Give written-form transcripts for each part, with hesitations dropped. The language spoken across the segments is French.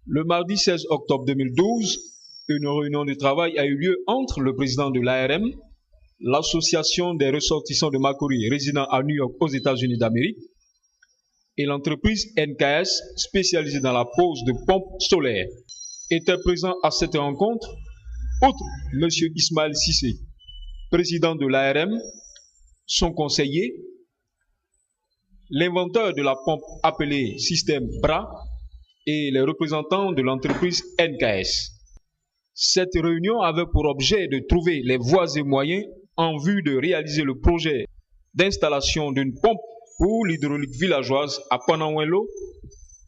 Le mardi 16 octobre 2012, une réunion de travail a eu lieu entre le président de l'ARM, l'association des ressortissants de Makori résidant à New York aux États-Unis d'Amérique et l'entreprise NKS spécialisée dans la pose de pompes solaires. Était présent à cette rencontre, outre M. Ismaël Sissé, président de l'ARM, son conseiller, l'inventeur de la pompe appelée système BRA et les représentants de l'entreprise NKS. Cette réunion avait pour objet de trouver les voies et moyens en vue de réaliser le projet d'installation d'une pompe pour l'hydraulique villageoise à Pananwelo,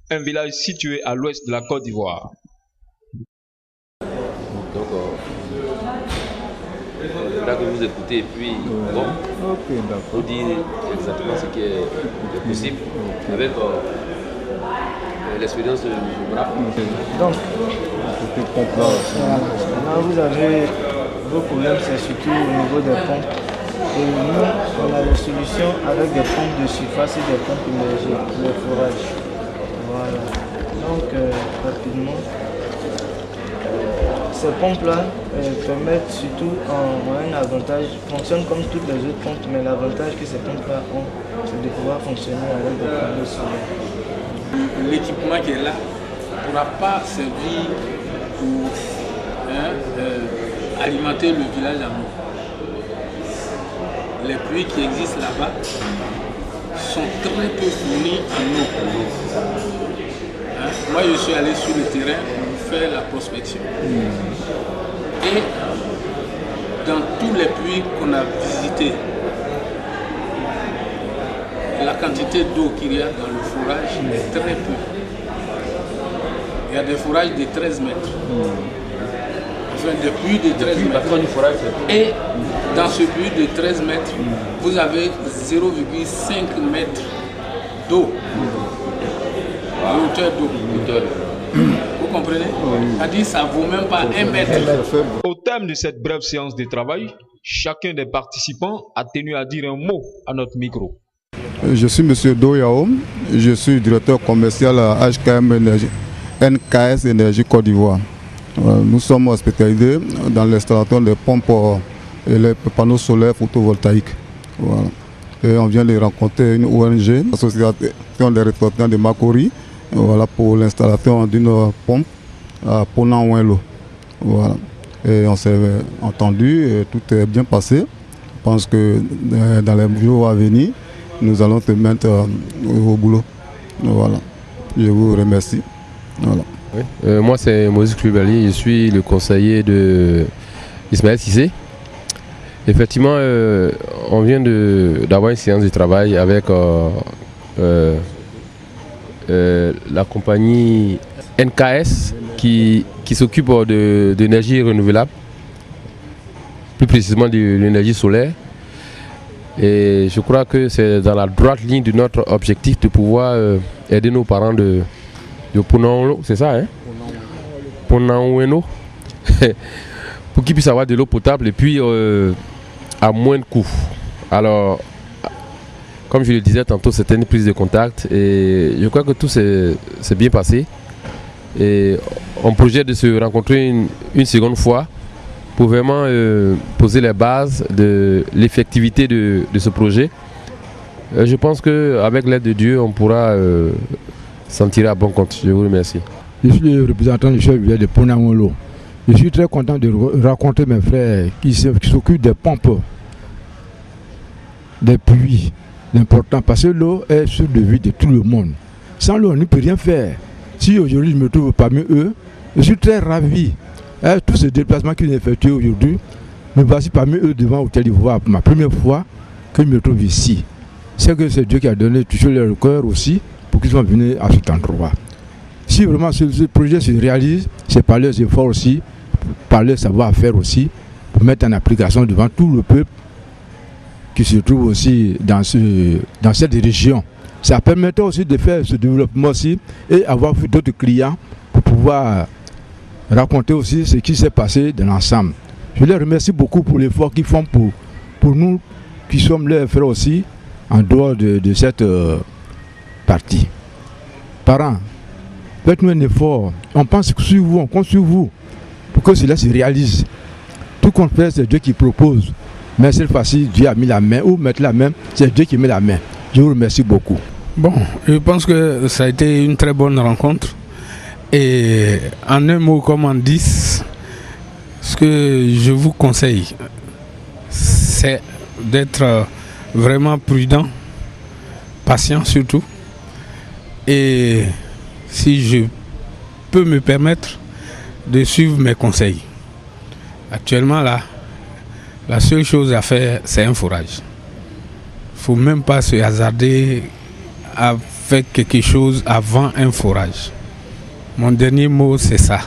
un village situé à l'ouest de la Côte d'Ivoire. Donc, il faudra que vous écoutez et puis vous dire exactement ce qui est possible avec l'expérience de Bra. Donc, maintenant vous avez vos problèmes, c'est surtout au niveau des pompes. Et nous, on a des solutions avec des pompes de surface et des pompes émergées pour les forages. Voilà. Donc, rapidement, ces pompes-là permettent surtout un avantage, fonctionnent comme toutes les autres pompes, mais l'avantage que ces pompes-là ont, c'est de pouvoir fonctionner avec des panneaux solaires. L'équipement qui est là ne pourra pas servir pour alimenter le village en eau. Les puits qui existent là-bas sont très peu fournis en eau. Moi, je suis allé sur le terrain pour faire la prospection. Et dans tous les puits qu'on a visités, la quantité d'eau qu'il y a dans le forage est très peu. Il y a des forages de 13 mètres. Enfin, des puits de 13 mètres. Et dans ce puits de 13 mètres, vous avez 0,5 mètres d'eau. Hauteur d'eau. Vous comprenez? C'est-à-dire ça ne vaut même pas 1 mètre. Au terme de cette brève séance de travail, chacun des participants a tenu à dire un mot à notre micro. Je suis M. Doyaom, je suis directeur commercial à HKM Énergie, NKS Énergie Côte d'Ivoire. Nous sommes spécialisés dans l'installation des pompes et les panneaux solaires photovoltaïques. Voilà. Et on vient de rencontrer une ONG, l'association des ressortissants de Makori, voilà, pour l'installation d'une pompe à Pananwelo. Voilà. Et on s'est entendu et tout est bien passé. Je pense que dans les jours à venir, nous allons te mettre au boulot. Voilà. Je vous remercie. Voilà. Oui. Moi, c'est Moses Klubali, je suis le conseiller de Ismaël Sissé. Effectivement, on vient d'avoir une séance de travail avec la compagnie NKS qui s'occupe d'énergie renouvelable, plus précisément de l'énergie solaire. Et je crois que c'est dans la droite ligne de notre objectif de pouvoir aider nos parents de Pananwelo, c'est ça, hein? Pananwelo, pour qu'ils puissent avoir de l'eau potable et puis à moins de coûts. Alors, comme je le disais tantôt, c'était une prise de contact et je crois que tout s'est bien passé. Et on projette de se rencontrer une seconde fois pour vraiment poser les bases de l'effectivité de ce projet. Je pense qu'avec l'aide de Dieu, on pourra s'en tirer à bon compte. Je vous remercie. Je suis le représentant du chef de Pananwelo. Je suis très content de rencontrer mes frères qui s'occupent des pompes, des puits. L'important, parce que l'eau est sur le vie de tout le monde. Sans l'eau, on ne peut rien faire. Si aujourd'hui je me trouve parmi eux, je suis très ravi. Tous ces déplacements qu'ils ont effectués aujourd'hui, me voici parmi eux devant l'hôtel d'Ivoire pour ma première fois que je me trouve ici. C'est que c'est Dieu qui a donné toujours leur cœur aussi pour qu'ils soient venus à cet endroit. Si vraiment ce projet se réalise, c'est par leurs efforts aussi, par leur savoir-faire aussi, pour mettre en application devant tout le peuple qui se trouve aussi dans cette région. Ça permettra aussi de faire ce développement aussi et avoir d'autres clients pour pouvoir raconter aussi ce qui s'est passé dans l'ensemble. Je les remercie beaucoup pour l'effort qu'ils font pour nous qui sommes leurs frères aussi en dehors de cette partie. Parents, faites-nous un effort. On pense sur vous, on compte sur vous pour que cela se réalise. Tout qu'on fait, c'est Dieu qui propose. Mais cette fois-ci, Dieu a mis la main, ou mettre la main, c'est Dieu qui met la main. Je vous remercie beaucoup. Bon, je pense que ça a été une très bonne rencontre. Et en un mot comme en 10, ce que je vous conseille, c'est d'être vraiment prudent, patient surtout. Et si je peux me permettre de suivre mes conseils. Actuellement là, la seule chose à faire, c'est un forage. Il ne faut même pas se hasarder à faire quelque chose avant un forage. Mon dernier mot, c'est ça.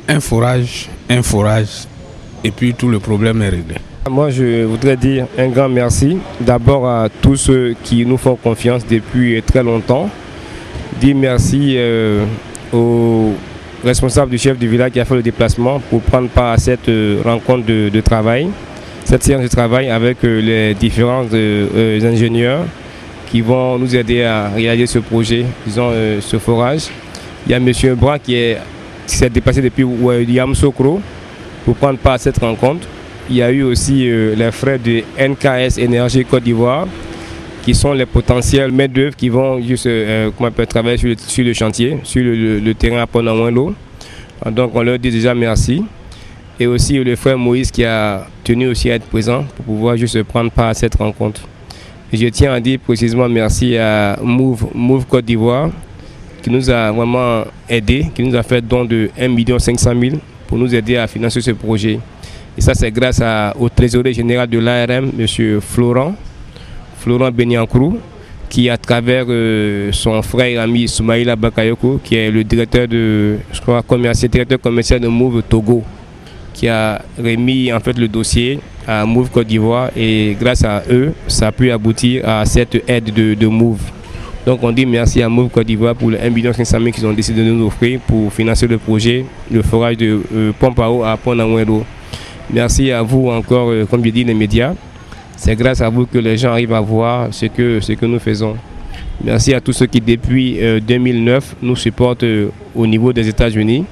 Un forage, et puis tout le problème est réglé. Moi, je voudrais dire un grand merci d'abord à tous ceux qui nous font confiance depuis très longtemps. Dire merci aux responsables du chef du village qui a fait le déplacement pour prendre part à cette rencontre de travail, cette séance de travail avec les différents ingénieurs qui vont nous aider à réaliser ce projet, disons ce forage. Il y a M. Bras qui s'est déplacé depuis Yamoussoukro pour prendre part à cette rencontre. Il y a eu aussi les frères de NKS Énergie Côte d'Ivoire qui sont les potentiels maîtres d'œuvre qui vont juste travailler sur le chantier, sur le terrain à Pont-Nawinlo. Donc on leur dit déjà merci. Et aussi le frère Moïse qui a tenu aussi à être présent pour pouvoir juste prendre part à cette rencontre. Et je tiens à dire précisément merci à Move Côte d'Ivoire qui nous a vraiment aidés, qui nous a fait don de 1 500 000 pour nous aider à financer ce projet. Et ça c'est grâce au trésorier général de l'ARM, M. Florent Benyankrou, qui à travers son frère et ami Soumaïla Bakayoko, qui est le directeur directeur commercial de Move Togo, qui a remis en fait le dossier à Move Côte d'Ivoire et grâce à eux, ça a pu aboutir à cette aide de Move. Donc on dit merci à Move Côte d'Ivoire pour les 1 500 000 qu'ils ont décidé de nous offrir pour financer le projet, le forage de pompe à eau à Pont-Nawinlo. Merci à vous encore, comme je dis, les médias. C'est grâce à vous que les gens arrivent à voir ce que nous faisons. Merci à tous ceux qui depuis 2009 nous supportent au niveau des États-Unis,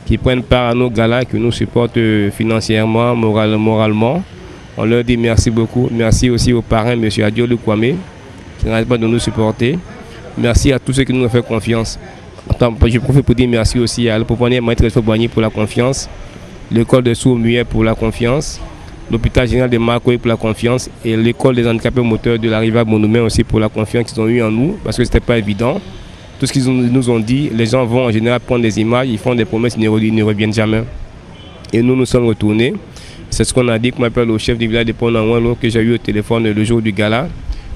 qui prennent part à nos galas, qui nous supportent financièrement, moralement. On leur dit merci beaucoup. Merci aussi aux parrains, M. Adiolou Kwame, qui n'arrête pas de nous supporter. Merci à tous ceux qui nous ont fait confiance. Je profite pour dire merci aussi à l'Opoponier Maître Fobani pour la confiance, l'école de sourds-muets pour la confiance, l'hôpital général de Makoy pour la confiance et l'école des handicapés moteurs de la Rivière Monumé aussi pour la confiance qu'ils ont eu en nous, parce que ce n'était pas évident. Tout ce qu'ils nous ont dit, les gens vont en général prendre des images, ils font des promesses, ils ne reviennent jamais. Et nous sommes retournés. C'est ce qu'on a dit, qu'on appelle au chef du village de Pont-Nawinlo, que j'ai eu au téléphone le jour du gala,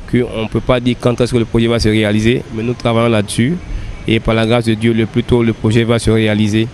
qu'on ne peut pas dire quand est-ce que le projet va se réaliser, mais nous travaillons là-dessus. Et par la grâce de Dieu, le plus tôt le projet va se réaliser.